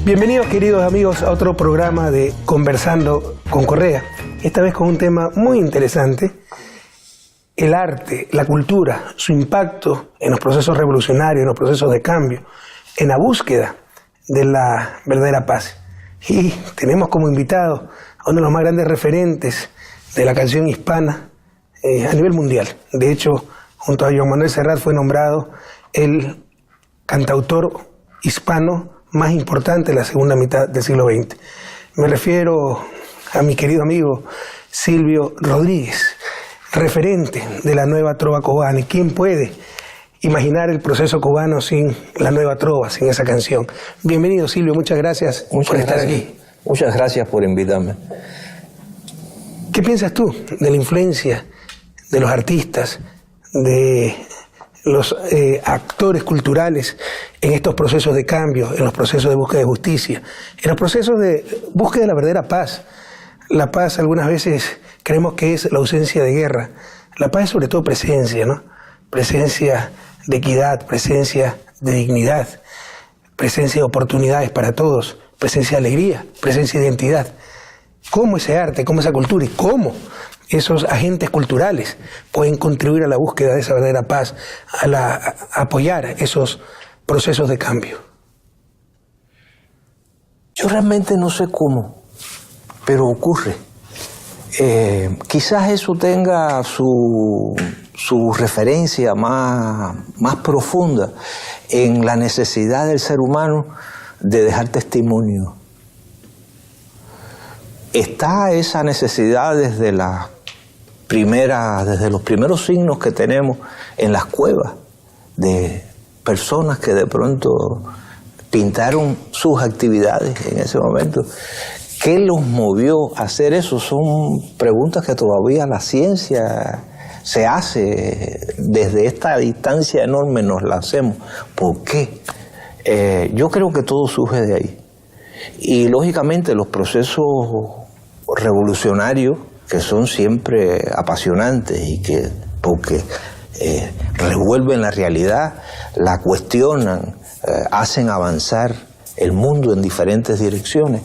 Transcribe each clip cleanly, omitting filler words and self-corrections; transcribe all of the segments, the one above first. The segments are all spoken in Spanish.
Bienvenidos, queridos amigos, a otro programa de Conversando con Correa. Esta vez con un tema muy interesante: el arte, la cultura, su impacto en los procesos revolucionarios, en los procesos de cambio, en la búsqueda de la verdadera paz. Y tenemos como invitado a uno de los más grandes referentes de la canción hispana a nivel mundial. De hecho, junto a Joan Manuel Serrat fue nombrado el cantautor hispano más importante de la segunda mitad del siglo XX. Me refiero a mi querido amigo Silvio Rodríguez, referente de la nueva trova cubana. ¿Y quién puede imaginar el proceso cubano sin la nueva trova, sin esa canción? Bienvenido, Silvio, muchas gracias por estar aquí. Muchas gracias por invitarme. ¿Qué piensas tú de la influencia de los artistas, de los actores culturales en estos procesos de cambio, en los procesos de búsqueda de justicia, en los procesos de búsqueda de la verdadera paz? La paz algunas veces creemos que es la ausencia de guerra. La paz es sobre todo presencia, ¿no? Presencia de equidad, presencia de dignidad, presencia de oportunidades para todos, presencia de alegría, presencia de identidad. ¿Cómo ese arte, cómo esa cultura y cómo esos agentes culturales pueden contribuir a la búsqueda de esa verdadera paz, a apoyar esos procesos de cambio? Yo realmente no sé cómo, pero ocurre. Quizás eso tenga su referencia más profunda en la necesidad del ser humano de dejar testimonio. Está esa necesidad desde los primeros signos que tenemos en las cuevas, de personas que de pronto pintaron sus actividades en ese momento. ¿Qué los movió a hacer eso? Son preguntas que todavía la ciencia se hace, desde esta distancia enorme nos la hacemos. ¿Por qué? Yo creo que todo surge de ahí. Y lógicamente los procesos revolucionarios, que son siempre apasionantes y que porque revuelven la realidad, la cuestionan, hacen avanzar el mundo en diferentes direcciones,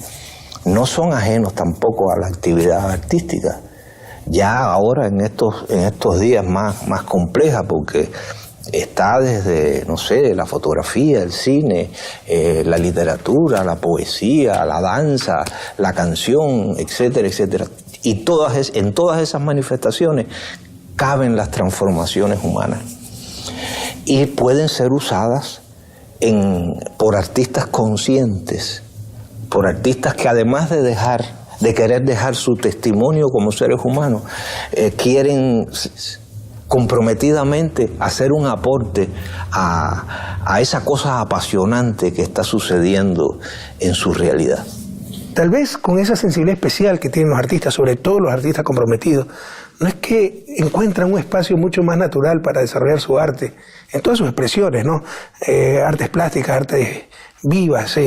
no son ajenos tampoco a la actividad artística. Ya ahora en estos días más compleja, porque está desde, no sé, la fotografía, el cine, la literatura, la poesía, la danza, la canción, etcétera, etcétera. Y en todas esas manifestaciones caben las transformaciones humanas. Y pueden ser usadas por artistas conscientes, por artistas que además de querer dejar su testimonio como seres humanos, quieren comprometidamente hacer un aporte a esa cosa apasionante que está sucediendo en su realidad. Tal vez con esa sensibilidad especial que tienen los artistas, sobre todo los artistas comprometidos, no es que encuentran un espacio mucho más natural para desarrollar su arte en todas sus expresiones, ¿no? Artes plásticas, artes vivas,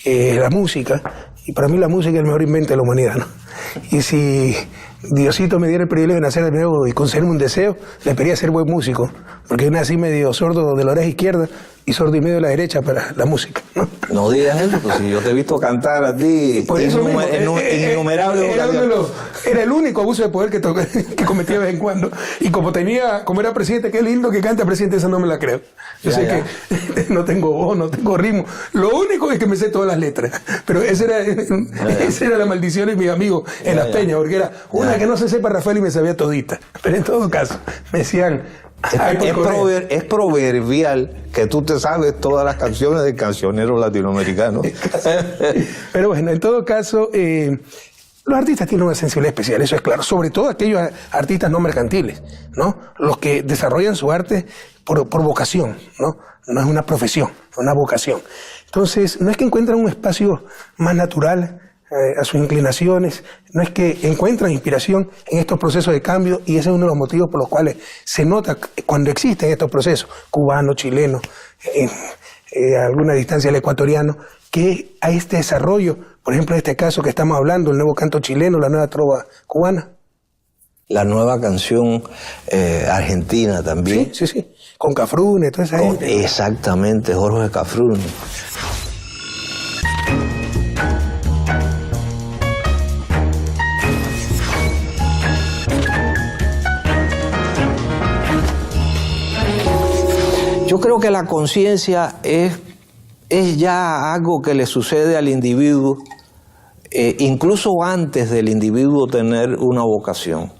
la música. Y para mí la música es el mejor invento de la humanidad, ¿no? Y si Diosito me diera el privilegio de nacer de nuevo y concederme un deseo, le pediría ser buen músico, porque yo nací medio sordo de la oreja izquierda y sordo y medio de la derecha para la música, ¿no? No digas eso, pues si yo te he visto cantar a ti innumerables ocasiones. Era el único abuso de poder que cometía de vez en cuando. Y como era presidente, qué lindo que canta presidente, esa no me la creo. Yo sé que no tengo voz, no tengo ritmo. Lo único es que me sé todas las letras. Pero esa era la maldición de mis amigos en las peñas, porque era una que no se sepa Rafael y me sabía todita. Pero en todo caso, me decían... Es proverbial que tú te sabes todas las canciones del cancionero latinoamericano. Pero bueno, en todo caso, los artistas tienen una sensibilidad especial, eso es claro. Sobre todo aquellos artistas no mercantiles, ¿no? Los que desarrollan su arte por vocación, ¿no? No es una profesión, es una vocación. Entonces, no es que encuentran un espacio más natural a sus inclinaciones, no es que encuentran inspiración en estos procesos de cambio, y ese es uno de los motivos por los cuales se nota cuando existen estos procesos, cubanos, chilenos, a alguna distancia el ecuatoriano, que hay este desarrollo, por ejemplo en este caso que estamos hablando, el nuevo canto chileno, la nueva trova cubana. La nueva canción argentina también. Sí, con Cafrune, toda esa gente. Exactamente, Jorge Cafrune. Yo creo que la conciencia es ya algo que le sucede al individuo, incluso antes del individuo tener una vocación.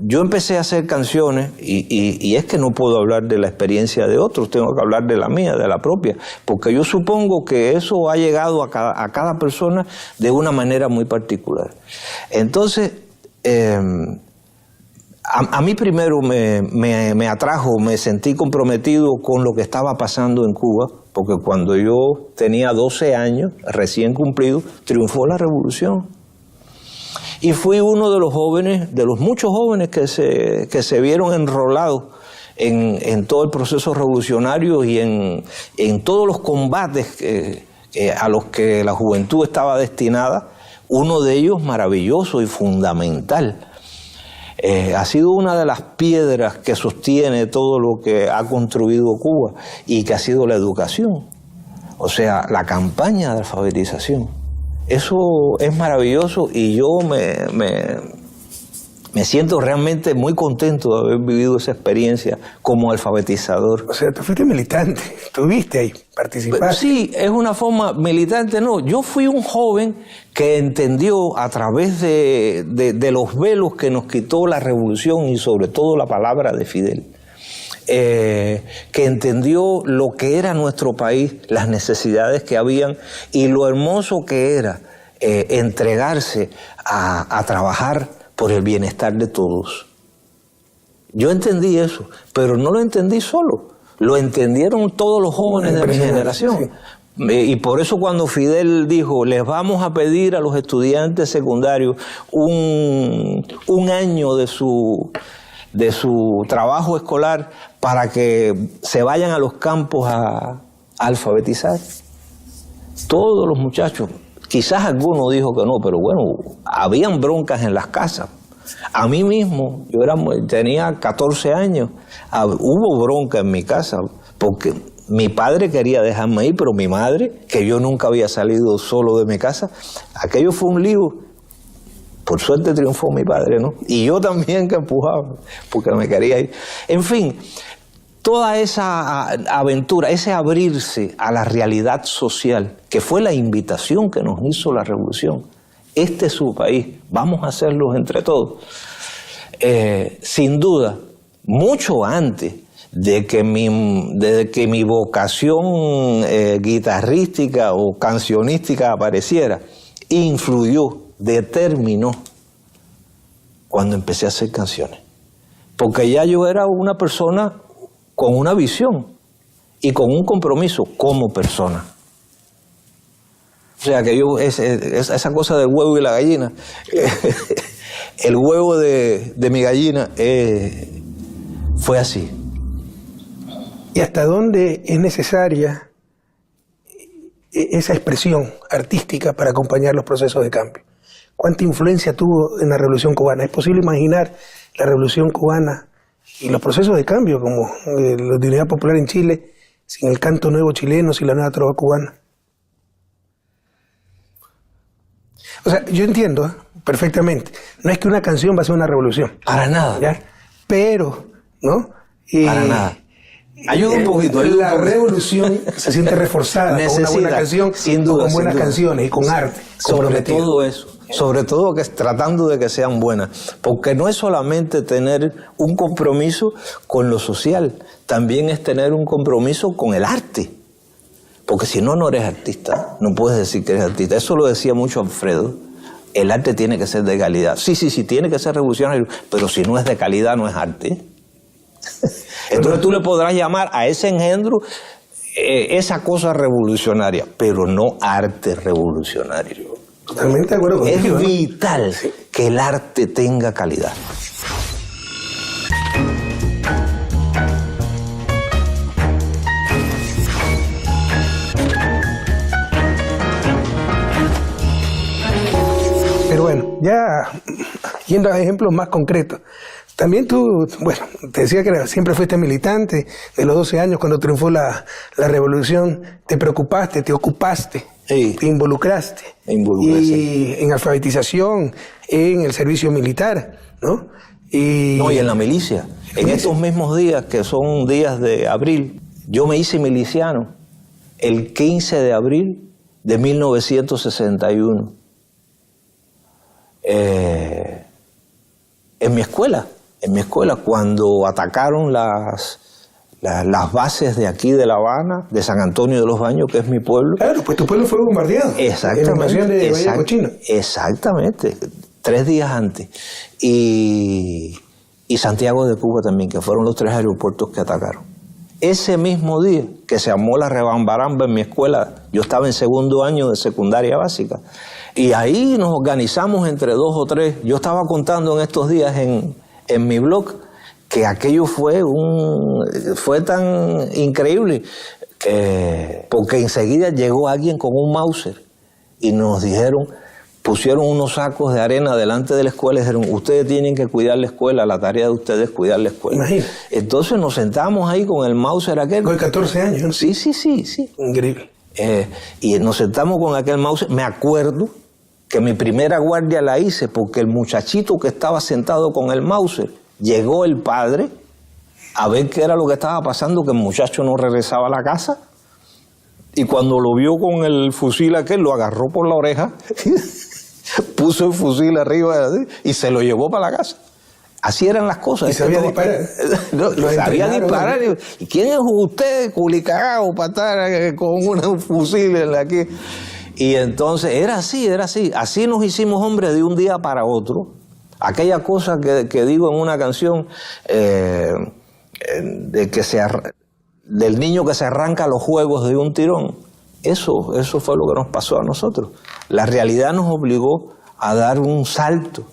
Yo empecé a hacer canciones y es que no puedo hablar de la experiencia de otros, tengo que hablar de la mía, de la propia, porque yo supongo que eso ha llegado a cada persona de una manera muy particular. Entonces, a mí primero me atrajo, me sentí comprometido con lo que estaba pasando en Cuba, porque cuando yo tenía 12 años, recién cumplido, triunfó la revolución. Y fui uno de los jóvenes, de los muchos jóvenes que se vieron enrolados en todo el proceso revolucionario y en todos los combates a los que la juventud estaba destinada. Uno de ellos maravilloso y fundamental. Ha sido una de las piedras que sostiene todo lo que ha construido Cuba y que ha sido la educación. O sea, la campaña de alfabetización. Eso es maravilloso y yo me siento realmente muy contento de haber vivido esa experiencia como alfabetizador. O sea, tú fuiste militante, estuviste ahí, participaste. Sí, es una forma militante, no. Yo fui un joven que entendió a través de los velos que nos quitó la revolución y sobre todo la palabra de Fidel, que entendió lo que era nuestro país, las necesidades que habían y lo hermoso que era entregarse a trabajar por el bienestar de todos. Yo entendí eso, pero no lo entendí solo, lo entendieron todos los jóvenes de mi generación. Sí. Y por eso cuando Fidel dijo, les vamos a pedir a los estudiantes secundarios un año de su trabajo escolar para que se vayan a los campos a alfabetizar. Todos los muchachos, quizás alguno dijo que no, pero bueno, habían broncas en las casas. A mí mismo, tenía 14 años, hubo bronca en mi casa, porque mi padre quería dejarme ir, pero mi madre, que yo nunca había salido solo de mi casa, aquello fue un lío. Por suerte triunfó mi padre, ¿no? Y yo también que empujaba, porque me quería ir. En fin, toda esa aventura, ese abrirse a la realidad social, que fue la invitación que nos hizo la revolución. Este es su país, vamos a hacerlo entre todos. Sin duda, mucho antes de que mi vocación guitarrística o cancionística apareciera, influyó, determinó cuando empecé a hacer canciones. Porque ya yo era una persona con una visión y con un compromiso como persona. O sea que esa cosa del huevo y la gallina, el huevo de mi gallina fue así. ¿Y hasta dónde es necesaria esa expresión artística para acompañar los procesos de cambio? ¿Cuánta influencia tuvo en la Revolución Cubana? ¿Es posible imaginar la Revolución Cubana y los procesos de cambio como la de Unidad Popular en Chile sin el canto nuevo chileno, sin la nueva trova cubana? O sea, yo entiendo perfectamente. No es que una canción va a ser una revolución. Para nada. ¿Ya? Pero, ¿no? Para nada. Ayuda un poquito. La revolución se siente reforzada con una buena canción, sin duda, con buenas canciones y con arte. Sobre todo eso. Sobre todo tratando de que sean buenas. Porque no es solamente tener un compromiso con lo social, también es tener un compromiso con el arte. Porque si no, no eres artista. No puedes decir que eres artista. Eso lo decía mucho Alfredo. El arte tiene que ser de calidad. Sí, tiene que ser revolucionario, pero si no es de calidad, no es arte. Entonces tú le podrás llamar a ese engendro esa cosa revolucionaria, pero no arte revolucionario. Totalmente de acuerdo contigo. Es vital que el arte tenga calidad. Pero bueno, ya yendo a ejemplos más concretos, también tú, bueno, te decía que siempre fuiste militante, de los 12 años cuando triunfó la revolución, te preocupaste, te ocupaste, sí, te involucraste. Y en alfabetización, en el servicio militar, ¿no? No, y en la milicia. En estos mismos días, que son días de abril, yo me hice miliciano el 15 de abril de 1961. En mi escuela, cuando atacaron las bases de aquí de La Habana, de San Antonio de los Baños, que es mi pueblo. Claro, pues tu pueblo fue bombardeado. Exactamente. Exactamente, 3 días antes. Y Santiago de Cuba también, que fueron los 3 aeropuertos que atacaron. Ese mismo día que se armó la rebambaramba en mi escuela, yo estaba en 2º año de secundaria básica, y ahí nos organizamos entre 2 o 3. Yo estaba contando en estos días en mi blog que aquello fue tan increíble, porque enseguida llegó alguien con un Mauser y nos dijeron, pusieron unos sacos de arena delante de la escuela y dijeron, ustedes tienen que cuidar la escuela, la tarea de ustedes es cuidar la escuela. Imagínate. Entonces nos sentamos ahí con el Mauser aquel. Con 14 años, ¿no? Sí. Increíble. Y nos sentamos con aquel Mauser. Me acuerdo que mi primera guardia la hice porque el muchachito que estaba sentado con el Mauser, llegó el padre a ver qué era lo que estaba pasando, que el muchacho no regresaba a la casa, y cuando lo vio con el fusil aquel, lo agarró por la oreja, puso el fusil arriba y se lo llevó para la casa. Así eran las cosas. ¿Y sabía disparar? No, sabía disparar. ¿Y quién es usted, culicagao, para estar con un fusil en la que...? Y entonces era así. Así nos hicimos hombres de un día para otro. Aquella cosa que digo en una canción, del niño que se arranca los juegos de un tirón. Eso fue lo que nos pasó a nosotros. La realidad nos obligó a dar un salto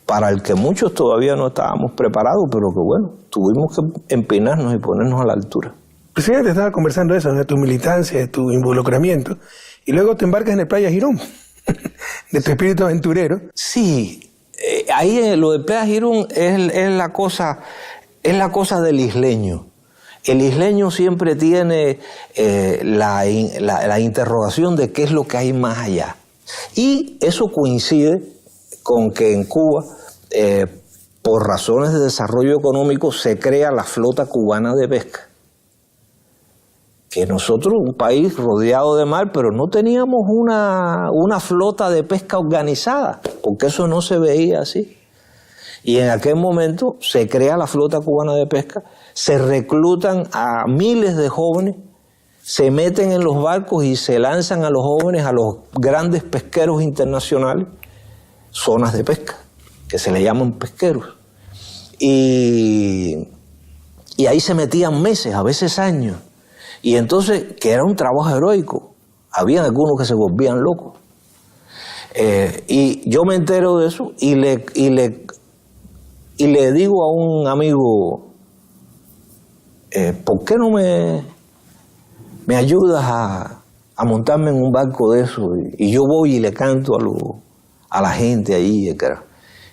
para el que muchos todavía no estábamos preparados, pero que bueno, tuvimos que empinarnos y ponernos a la altura. Presidente, estaba conversando eso, de tu militancia, de tu involucramiento, y luego te embarcas en el Playa Girón, de tu espíritu aventurero. Sí, ahí lo de Playa Girón es la cosa del isleño. El isleño siempre tiene la interrogación de qué es lo que hay más allá. Y eso coincide con que en Cuba, por razones de desarrollo económico, se crea la flota cubana de pesca. Que nosotros, un país rodeado de mar, pero no teníamos una flota de pesca organizada, porque eso no se veía así. Y en aquel momento se crea la flota cubana de pesca, se reclutan a miles de jóvenes, se meten en los barcos y se lanzan a los jóvenes a los grandes pesqueros internacionales, zonas de pesca, que se le llaman pesqueros. Y ahí se metían meses, a veces años. Y entonces, que era un trabajo heroico, había algunos que se volvían locos. Y yo me entero de eso y le digo a un amigo, ¿por qué no me ayudas a montarme en un barco de eso? Y yo voy y le canto a la gente allí.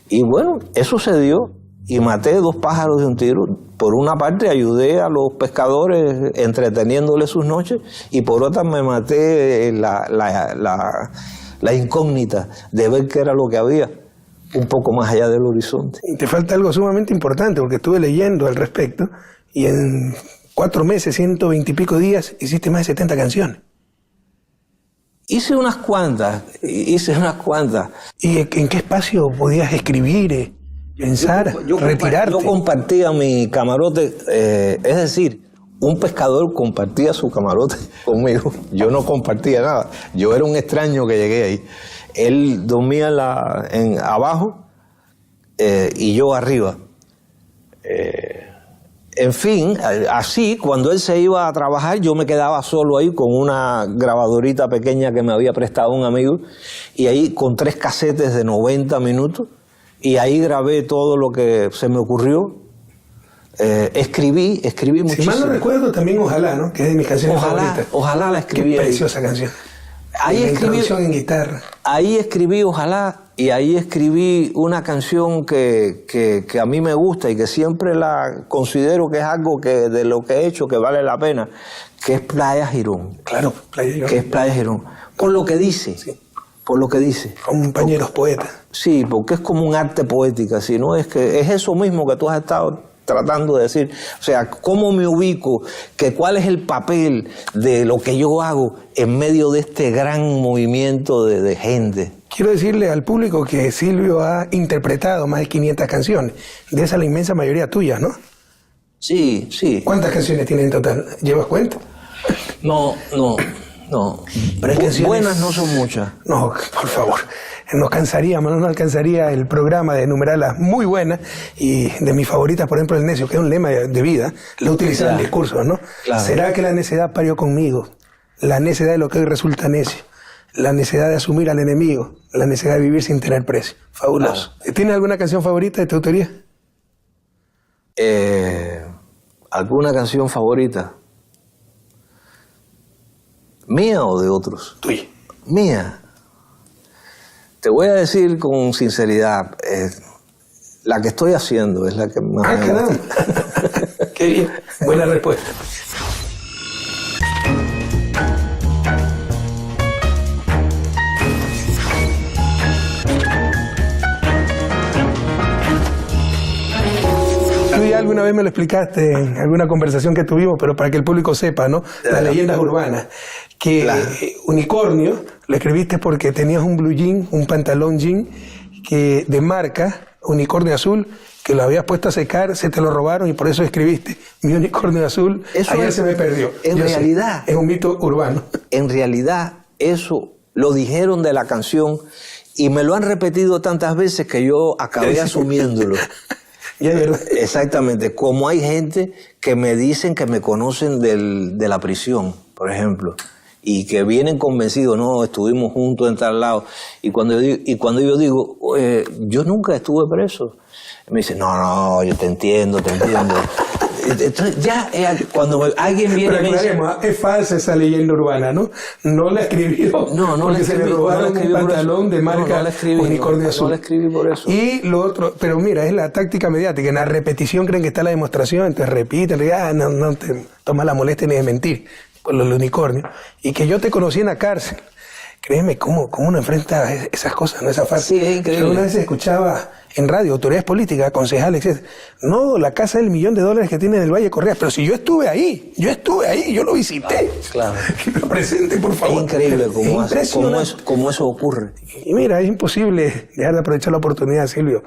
Y bueno, eso se dio y maté 2 pájaros de un tiro. Por una parte ayudé a los pescadores entreteniéndoles sus noches, y por otra me maté la incógnita de ver qué era lo que había un poco más allá del horizonte. Y te falta algo sumamente importante, porque estuve leyendo al respecto, y en 4 meses, 120 y pico días, hiciste más de 70 canciones. Hice unas cuantas. ¿Y en qué espacio podías escribir, pensar, retirarte? Yo compartía mi camarote, es decir, un pescador compartía su camarote conmigo. Yo no compartía nada. Yo era un extraño que llegué ahí. Él dormía abajo y yo arriba. En fin, así, cuando él se iba a trabajar, yo me quedaba solo ahí con una grabadorita pequeña que me había prestado un amigo, y ahí con 3 casetes de 90 minutos, y ahí grabé todo lo que se me ocurrió. Escribí muchísimo. Si mal no recuerdo, también Ojalá, ¿no? Que es de mis canciones favoritas. Ojalá la escribí. Qué preciosa canción. Ahí escribí en guitarra. Ahí escribí Ojalá, y ahí escribí una canción que a mí me gusta y que siempre la considero que es algo que de lo que he hecho que vale la pena, que es Playa Girón. Claro, Playa Girón. Que es Playa Girón. Con lo que dice. Sí. por lo que dice. Compañeros poetas. Sí, porque es como un arte poética, ¿sí? ¿No? Es que es eso mismo que tú has estado tratando de decir. O sea, ¿cómo me ubico? ¿Cuál es el papel de lo que yo hago en medio de este gran movimiento de gente? Quiero decirle al público que Silvio ha interpretado más de 500 canciones. De esas la inmensa mayoría tuyas, ¿no? Sí, sí. ¿Cuántas canciones tiene en total? ¿Llevas cuenta? No. Pero hay canciones... Buenas no son muchas. No, por favor. Nos cansaríamos, no nos alcanzaría el programa de enumerarlas muy buenas. Y de mis favoritas, por ejemplo, El Necio, que es un lema de vida, lo he utilizado en discursos, ¿no? Claro. ¿Será que la necedad parió conmigo? La necedad de lo que hoy resulta necio. La necedad de asumir al enemigo. La necedad de vivir sin tener precio. Fabuloso. Claro. ¿Tienes alguna canción favorita de tu autoría? ¿Alguna canción favorita? ¿Mía o de otros? Tuya. Mía. Te voy a decir con sinceridad, la que estoy haciendo es la que más me gusta. Qué bien. Buena respuesta. Tú ya alguna vez me lo explicaste en alguna conversación que tuvimos, pero para que el público sepa, ¿no? Las leyendas urbanas. Que unicornio lo escribiste porque tenías un blue jean, un pantalón jean que de marca, unicornio azul, que lo habías puesto a secar, se te lo robaron y por eso escribiste mi unicornio azul. Eso ayer se me perdió. En realidad. Es un mito urbano. En realidad, eso lo dijeron de la canción y me lo han repetido tantas veces que yo acabé asumiéndolo. Ya es verdad. Exactamente. Como hay gente que me dicen que me conocen de la prisión, por ejemplo, y que vienen convencidos, no, estuvimos juntos en tal lado. Y cuando yo digo, yo nunca estuve preso, me dicen, no, yo te entiendo. Entonces ya cuando alguien viene... Pero aclaremos, es falsa esa leyenda urbana, ¿no? No la escribió porque se le robaron un pantalón de marca unicornio azul. No la escribí por eso. Y lo otro, pero mira, es la táctica mediática. En la repetición creen que está la demostración, entonces repiten, no te tomas la molestia ni de mentir por los unicornios. Y que yo te conocí en la cárcel. Créeme, ¿cómo uno enfrenta esas cosas? No es fácil. Sí, es increíble. Yo una vez escuchaba en radio, autoridades políticas, concejales, etc. No, la casa del $1.000.000 que tiene en el Valle Correa. Pero si yo estuve ahí, yo lo visité. Claro. Que me presente, por favor. Es increíble cómo eso ocurre. Y mira, es imposible dejar de aprovechar la oportunidad, Silvio,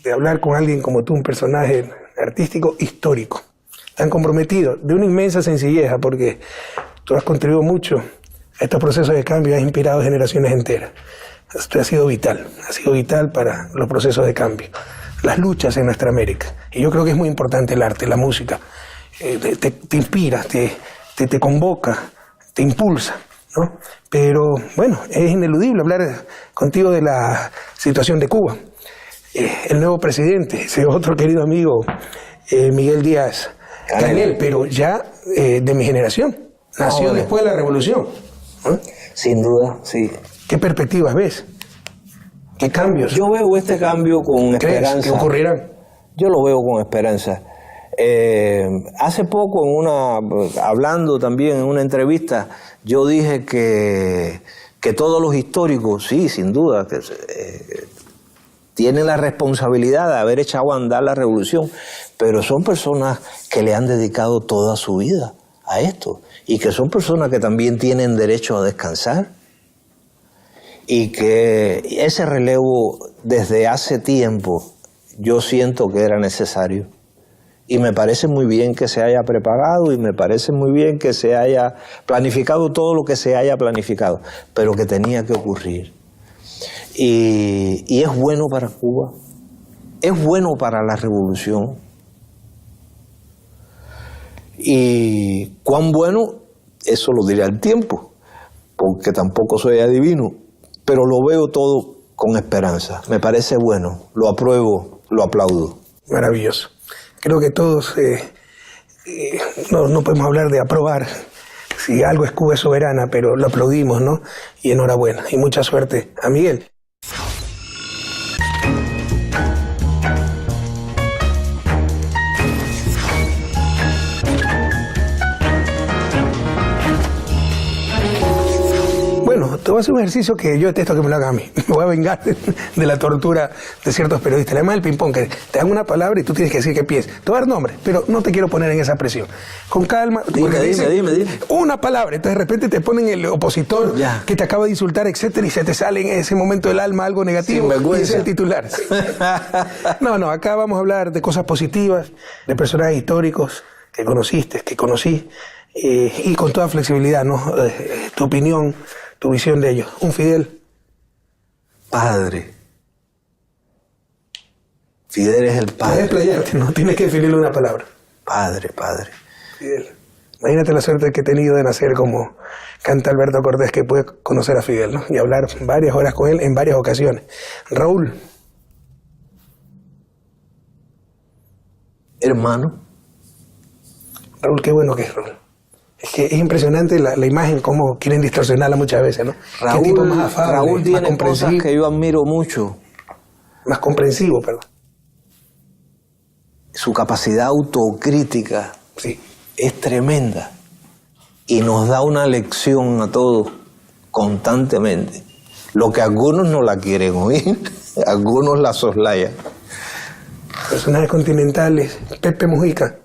de hablar con alguien como tú, un personaje artístico histórico, tan comprometido, de una inmensa sencillez, porque tú has contribuido mucho a estos procesos de cambio, has inspirado generaciones enteras. Esto ha sido vital para los procesos de cambio, las luchas en nuestra América. Y yo creo que es muy importante el arte, la música. Te inspira, te convoca, te impulsa, ¿no? Pero bueno, es ineludible hablar contigo de la situación de Cuba. El nuevo presidente, ese otro querido amigo, Miguel Díaz Canel, pero ya de mi generación, nació después de la revolución. Sin duda, sí. ¿Qué perspectivas ves? ¿Qué cambios? Yo veo este cambio con esperanza. ¿Qué ocurrirán? Yo lo veo con esperanza. Hace poco, hablando también en una entrevista, yo dije que todos los históricos, sí, sin duda, tienen la responsabilidad de haber echado a andar la revolución, pero son personas que le han dedicado toda su vida a esto y que son personas que también tienen derecho a descansar. Y que ese relevo desde hace tiempo yo siento que era necesario. Y me parece muy bien que se haya preparado y me parece muy bien que se haya planificado todo lo que se haya planificado, pero que tenía que ocurrir. Y es bueno para Cuba, es bueno para la revolución. Y cuán bueno, eso lo dirá el tiempo, porque tampoco soy adivino. Pero lo veo todo con esperanza. Me parece bueno, lo apruebo, lo aplaudo. Maravilloso. Creo que todos no podemos hablar de aprobar. Si algo es Cuba es soberana, pero lo aplaudimos, ¿no? Y enhorabuena. Y mucha suerte a Miguel. Te voy a hacer un ejercicio que yo detesto que me lo hagan a mí. Me voy a vengar de la tortura de ciertos periodistas. Además del ping-pong, que te dan una palabra y tú tienes que decir qué piensas. Te voy a dar nombre, pero no te quiero poner en esa presión. Con calma. Dime. Una palabra. Entonces de repente te ponen el opositor que te acaba de insultar, etcétera, y se te sale en ese momento del alma algo negativo. Y es el titular. No, acá vamos a hablar de cosas positivas, de personajes históricos que conociste, que conocí, y con toda flexibilidad, ¿no? Tu opinión, tu visión de ellos. Un Fidel. Padre. Fidel es el padre. Puedes playarte, no tienes que definirle una palabra. Padre. Fidel. Imagínate la suerte que he tenido de nacer como canta Alberto Cortés, que puede conocer a Fidel, ¿no? Y hablar varias horas con él en varias ocasiones. Raúl. Hermano. Raúl, qué bueno que es Raúl. Es que es impresionante la imagen, cómo quieren distorsionarla muchas veces, ¿no? Raúl, ¿Qué tipo más afable, Raúl tiene más cosas que yo admiro mucho. Más comprensivo, perdón. Su capacidad autocrítica es tremenda y nos da una lección a todos constantemente. Lo que algunos no la quieren oír, algunos la soslayan. Personajes continentales, Pepe Mujica.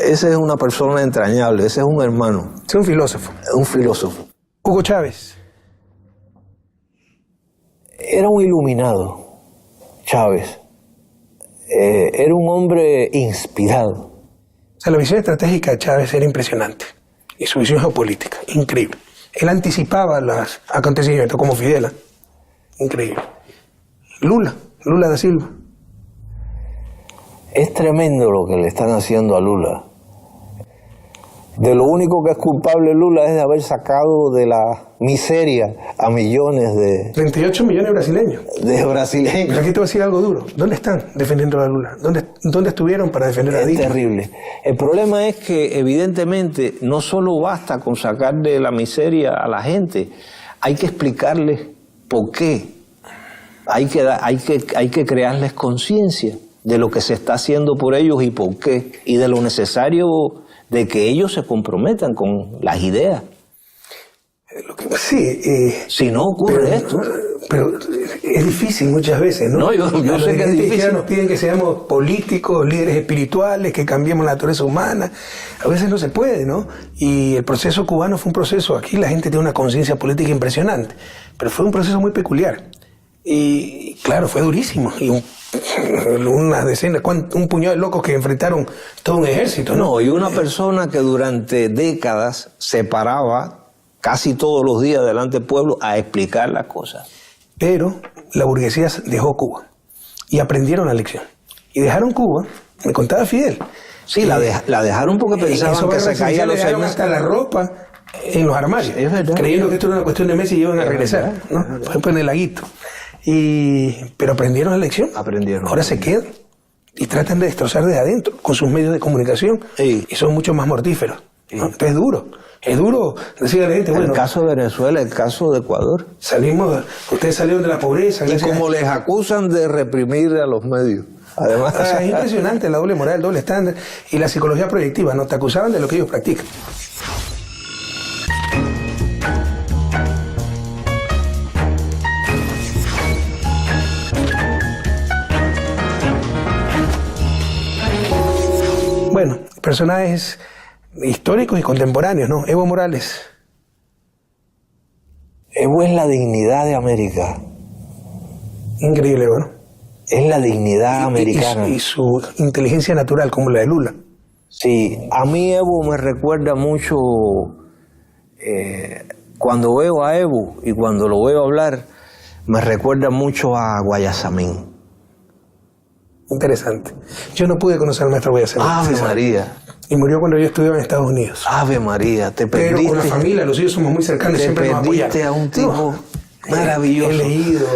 Ese es una persona entrañable, ese es un hermano. Es un filósofo. Un filósofo. Hugo Chávez. Era un iluminado, Chávez. Era un hombre inspirado. O sea, la visión estratégica de Chávez era impresionante. Y su visión geopolítica, increíble. Él anticipaba los acontecimientos como Fidel. Increíble. Lula da Silva. Es tremendo lo que le están haciendo a Lula. De lo único que es culpable Lula es de haber sacado de la miseria a millones de... 38 millones de brasileños. De brasileños. Pero aquí te voy a decir algo duro. ¿Dónde están defendiendo a Lula? ¿Dónde estuvieron para defender a Dilma? Es terrible. El problema es que evidentemente no solo basta con sacar de la miseria a la gente, hay que explicarles por qué. Hay que crearles conciencia de lo que se está haciendo por ellos y por qué, y de lo necesario de que ellos se comprometan con las ideas. Si no ocurre esto. Pero es difícil muchas veces, ¿no? No, yo sé que es difícil. Nos piden que seamos políticos, líderes espirituales, que cambiemos la naturaleza humana. A veces no se puede, ¿no? Y el proceso cubano fue un proceso, aquí la gente tiene una conciencia política impresionante, pero fue un proceso muy peculiar. Y claro, fue durísimo. Y unas decenas, un puñado de locos que enfrentaron todo un ejército, ¿no? No, y una persona que durante décadas se paraba casi todos los días delante del pueblo a explicar las cosas. Pero la burguesía dejó Cuba y aprendieron la lección. Y dejaron Cuba, me contaba Fidel. Sí, la dejaron porque pensaban que se caían los dejaron hasta la ropa en los armarios, es verdad, creyendo que esto era una cuestión de meses y iban a regresar, ¿no? Por ejemplo, en el laguito. Pero aprendieron la lección. Ahora se quedan y tratan de destrozar desde adentro con sus medios de comunicación y son mucho más mortíferos, ¿no? Entonces es duro decirle a la gente, bueno, el caso de Venezuela, el caso de Ecuador, ustedes salieron de la pobreza y como les acusan de reprimir a los medios, además. O sea, es impresionante la doble moral, el doble estándar y la psicología proyectiva, no te acusaban de lo que ellos practican. Bueno, personajes históricos y contemporáneos, ¿no? Evo Morales. Evo es la dignidad de América. Increíble, ¿no? Es la dignidad americana. Y su inteligencia natural, como la de Lula. Sí, a mí Evo me recuerda mucho, cuando veo a Evo y cuando lo veo hablar, me recuerda mucho a Guayasamín. Interesante. Yo no pude conocer al maestro Guayasamín. Ave María. Y murió cuando yo estudiaba en Estados Unidos. Ave María, te perdiste. Pero con la familia, los hijos somos muy cercanos, siempre nos apoyaron. Te perdiste a un tipo maravilloso. He leído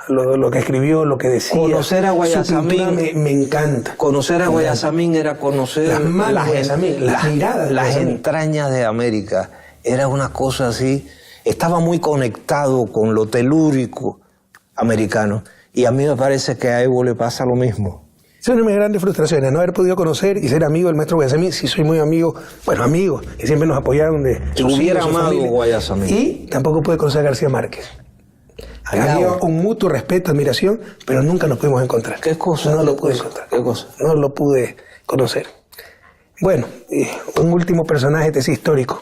lo que escribió, lo que decía. Conocer a Guayasamín me encanta. Conocer a Guayasamín era conocer las malas Guayasamín, las miradas de las entrañas de América. Era una cosa así. Estaba muy conectado con lo telúrico americano. Y a mí me parece que a Evo le pasa lo mismo. Es una de mis grandes frustraciones, no haber podido conocer y ser amigo del maestro Guayasamín. Sí soy muy amigo, bueno, amigos, y siempre nos apoyaron de Te hubiera amado Guayasamín. Y tampoco pude conocer a García Márquez. Había un mutuo respeto, admiración, pero nunca nos pudimos encontrar. ¿Qué cosa? No lo pude encontrar. ¿Qué cosa? No lo pude conocer. Bueno, un último personaje de ese histórico,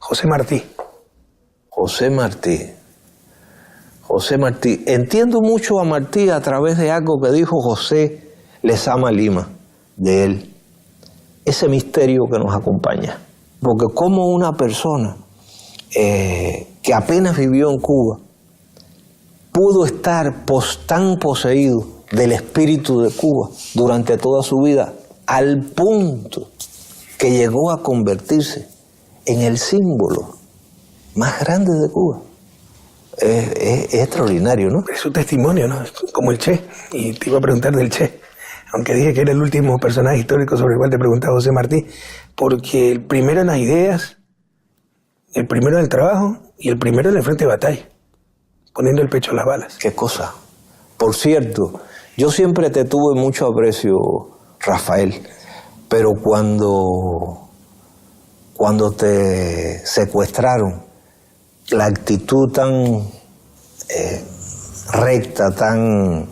José Martí. José Martí. José Martí. Entiendo mucho a Martí a través de algo que dijo José Lezama Lima, de él. Ese misterio que nos acompaña. Porque como una persona que apenas vivió en Cuba pudo estar tan poseído del espíritu de Cuba durante toda su vida, al punto que llegó a convertirse en el símbolo más grande de Cuba. Es extraordinario, ¿no? Es su testimonio, ¿no? Como el Che. Y te iba a preguntar del Che, aunque dije que era el último personaje histórico sobre el cual te preguntaba José Martí, porque el primero en las ideas, el primero en el trabajo y el primero en el frente de batalla, poniendo el pecho a las balas. Qué cosa. Por cierto, yo siempre te tuve mucho aprecio, Rafael, pero cuando te secuestraron, la actitud tan recta, tan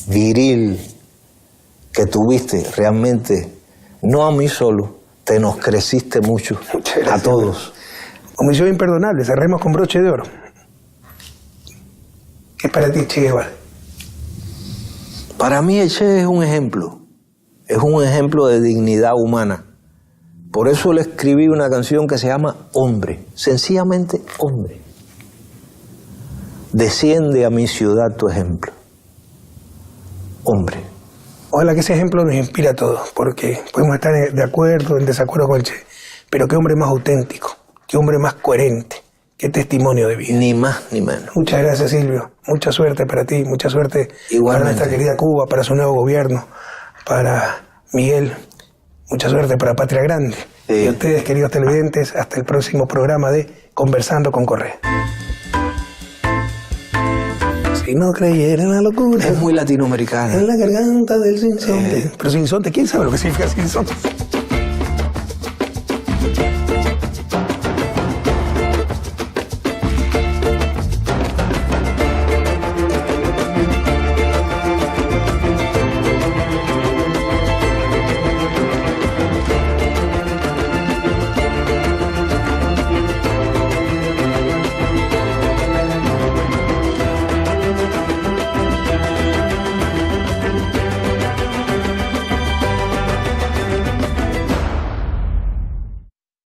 viril que tuviste, realmente, no a mí solo, te nos creciste mucho, a todos. Omisión imperdonable, cerremos con broche de oro. ¿Qué es para ti Che Guevara? Para mí el Che es un ejemplo de dignidad humana. Por eso le escribí una canción que se llama Hombre, sencillamente Hombre. Desciende a mi ciudad tu ejemplo. Hombre. Ojalá que ese ejemplo nos inspire a todos, porque podemos estar de acuerdo, en desacuerdo con el Che, pero qué hombre más auténtico, qué hombre más coherente, qué testimonio de vida. Ni más ni menos. Muchas gracias, Silvio. Mucha suerte para ti, mucha suerte igualmente para nuestra querida Cuba, para su nuevo gobierno, para Miguel. Mucha suerte para Patria Grande. Sí. Y a ustedes, queridos televidentes, hasta el próximo programa de Conversando con Correa. Si no creyera en la locura, Es muy latinoamericana. en la garganta del sinsonte. Pero sinsonte, ¿quién sabe lo que significa sinsonte?